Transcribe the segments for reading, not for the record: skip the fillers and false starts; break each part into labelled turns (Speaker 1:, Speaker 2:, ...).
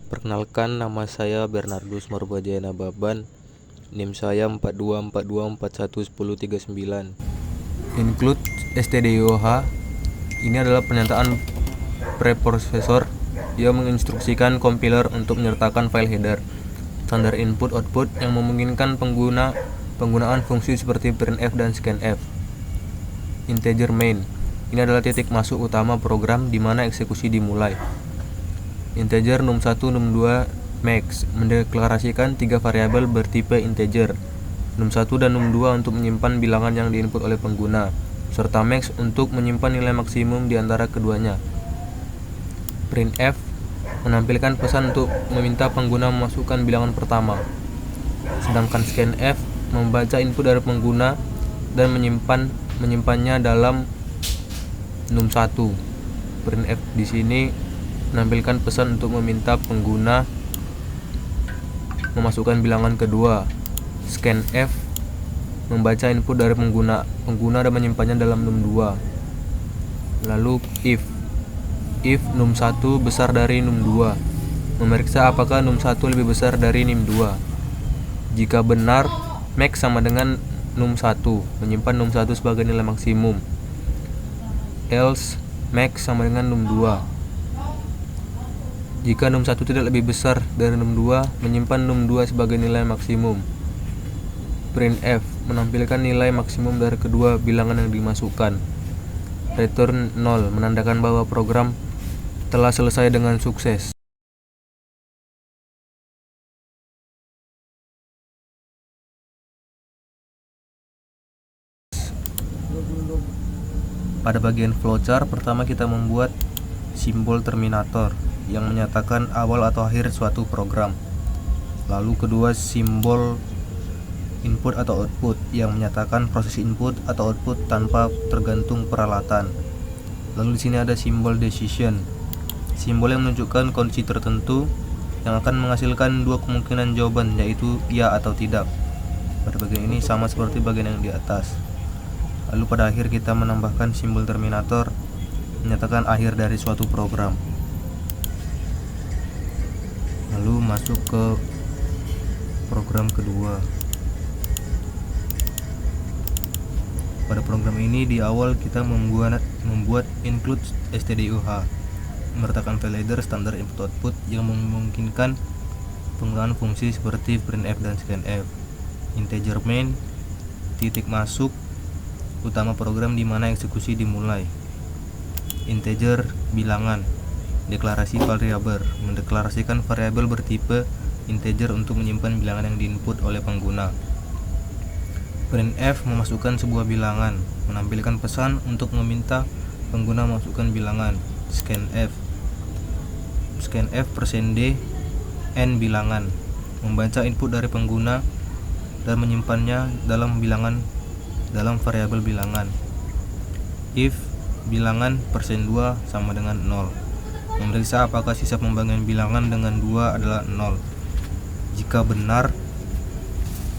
Speaker 1: Perkenalkan, nama saya Bernardus Marbajaya Baban. NIM saya 4242411039. Include stdioh. Ini adalah pernyataan preprocessor yang menginstruksikan compiler untuk menyertakan file header, standar input/output yang memungkinkan penggunaan fungsi seperti printf dan scanf. Integer main. Ini adalah titik masuk utama program di mana eksekusi dimulai. Integer num1, num2, max mendeklarasikan 3 variabel bertipe integer, num1 dan num2 untuk menyimpan bilangan yang diinput oleh pengguna, serta max untuk menyimpan nilai maksimum di antara keduanya. Printf menampilkan pesan untuk meminta pengguna memasukkan bilangan pertama, sedangkan scanf membaca input dari pengguna dan menyimpannya dalam num1. Printf di sini menampilkan pesan untuk meminta pengguna memasukkan bilangan kedua. Scanf membaca input dari pengguna dan menyimpannya dalam num2. Lalu if num1 besar dari num2, memeriksa apakah num1 lebih besar dari num2. Jika benar, max sama dengan num1, menyimpan num1 sebagai nilai maksimum. Else, max sama dengan num2. Jika num1 tidak lebih besar dari num2, menyimpan num2 sebagai nilai maksimum. Printf menampilkan nilai maksimum dari kedua bilangan yang dimasukkan. Return 0 menandakan bahwa program telah selesai dengan sukses. Pada bagian flowchart, pertama kita membuat simbol terminator yang menyatakan awal atau akhir suatu program. Lalu kedua, simbol input atau output yang menyatakan proses input atau output tanpa tergantung peralatan. Lalu di sini ada simbol decision, simbol yang menunjukkan kondisi tertentu yang akan menghasilkan dua kemungkinan jawaban, yaitu ya atau tidak. Pada bagian ini sama seperti bagian yang di atas. Lalu pada akhir kita menambahkan simbol terminator menyatakan akhir dari suatu program. Lalu masuk ke program kedua. Pada program ini di awal kita membuat include stdioh, menyertakan file header standar input output yang memungkinkan penggunaan fungsi seperti printf dan scanf. Integer main, titik masuk utama program di mana eksekusi dimulai. Integer bilangan, deklarasi variabel, mendeklarasikan variabel bertipe integer untuk menyimpan bilangan yang diinput oleh pengguna. Printf memasukkan sebuah bilangan, menampilkan pesan untuk meminta pengguna memasukkan bilangan. Scanf %d n bilangan, membaca input dari pengguna dan menyimpannya dalam variabel bilangan. If bilangan %2 sama dengan 0, memeriksa apakah sisa pembagian bilangan dengan 2 adalah 0. Jika benar,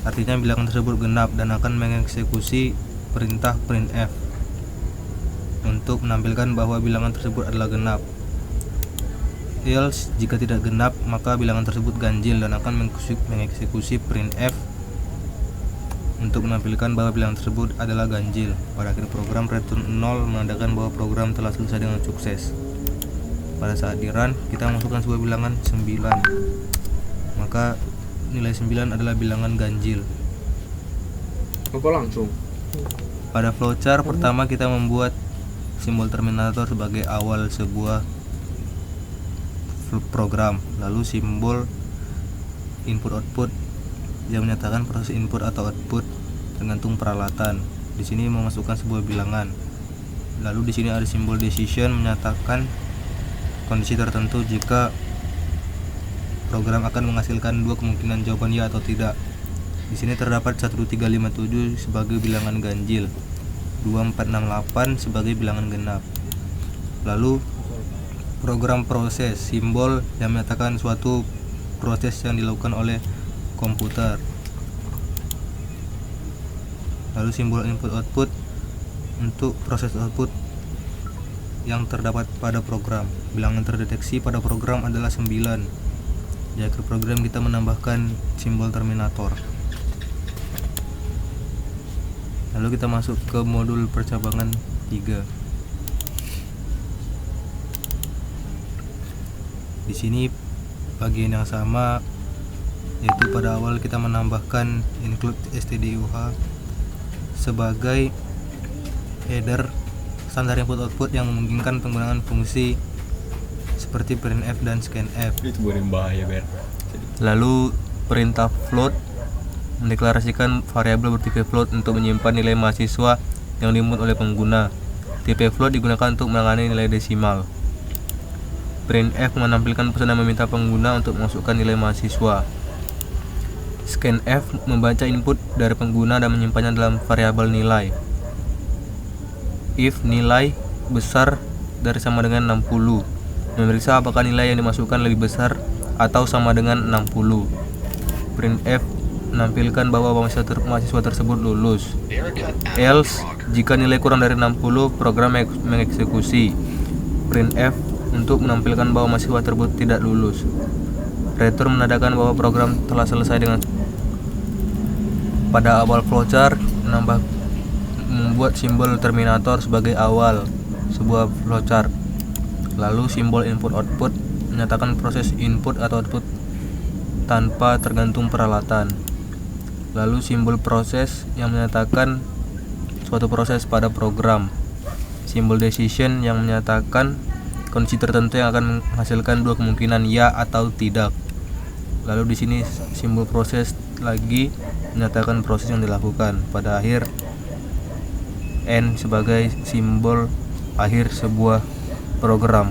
Speaker 1: artinya bilangan tersebut genap dan akan mengeksekusi perintah printf untuk menampilkan bahwa bilangan tersebut adalah genap. Else, jika tidak genap, maka bilangan tersebut ganjil dan akan mengeksekusi printf untuk menampilkan bahwa bilangan tersebut adalah ganjil. Pada akhir program, return 0 menandakan bahwa program telah selesai dengan sukses. Pada saat di run, kita masukkan sebuah bilangan 9, maka nilai 9 adalah bilangan ganjil.
Speaker 2: Apa langsung?
Speaker 1: Pada flowchart, pertama kita membuat simbol terminator sebagai awal sebuah program, lalu simbol input output yang menyatakan proses input atau output tergantung peralatan. Di sini memasukkan sebuah bilangan. Lalu di sini ada simbol decision menyatakan kondisi tertentu jika program akan menghasilkan dua kemungkinan jawaban ya atau tidak. Di sini terdapat 1357 sebagai bilangan ganjil, 2468 sebagai bilangan genap. Lalu program proses, simbol yang menyatakan suatu proses yang dilakukan oleh komputer. Lalu simbol input output untuk proses output yang terdapat pada program. Bilangan terdeteksi pada program adalah 9. Di akhir program kita menambahkan simbol terminator. Lalu kita masuk ke modul percabangan 3. Di sini bagian yang sama, yaitu pada awal kita menambahkan include stdioh sebagai header standar input output yang memungkinkan penggunaan fungsi seperti printf dan scanf.
Speaker 2: Itu berbahaya ber.
Speaker 1: Lalu perintah float mendeklarasikan variabel bertipe float untuk menyimpan nilai mahasiswa yang diinput oleh pengguna. Tipe float digunakan untuk menangani nilai desimal. Printf menampilkan pesan yang meminta pengguna untuk memasukkan nilai mahasiswa. Scanf membaca input dari pengguna dan menyimpannya dalam variabel nilai. If nilai besar dari sama dengan 60, memeriksa apakah nilai yang dimasukkan lebih besar atau sama dengan 60. Printf menampilkan bahwa mahasiswa tersebut lulus. Else, jika nilai kurang dari 60, program mengeksekusi. Printf untuk menampilkan bahwa mahasiswa tersebut tidak lulus. Return menandakan bahwa program telah selesai dengan. Pada awal flowchart membuat simbol terminator sebagai awal sebuah flowchart. Lalu simbol input output menyatakan proses input atau output tanpa tergantung peralatan. Lalu simbol proses yang menyatakan suatu proses pada program. Simbol decision yang menyatakan kondisi tertentu yang akan menghasilkan dua kemungkinan ya atau tidak. Lalu di sini simbol proses lagi menyatakan proses yang dilakukan. Pada akhir N sebagai simbol akhir sebuah program.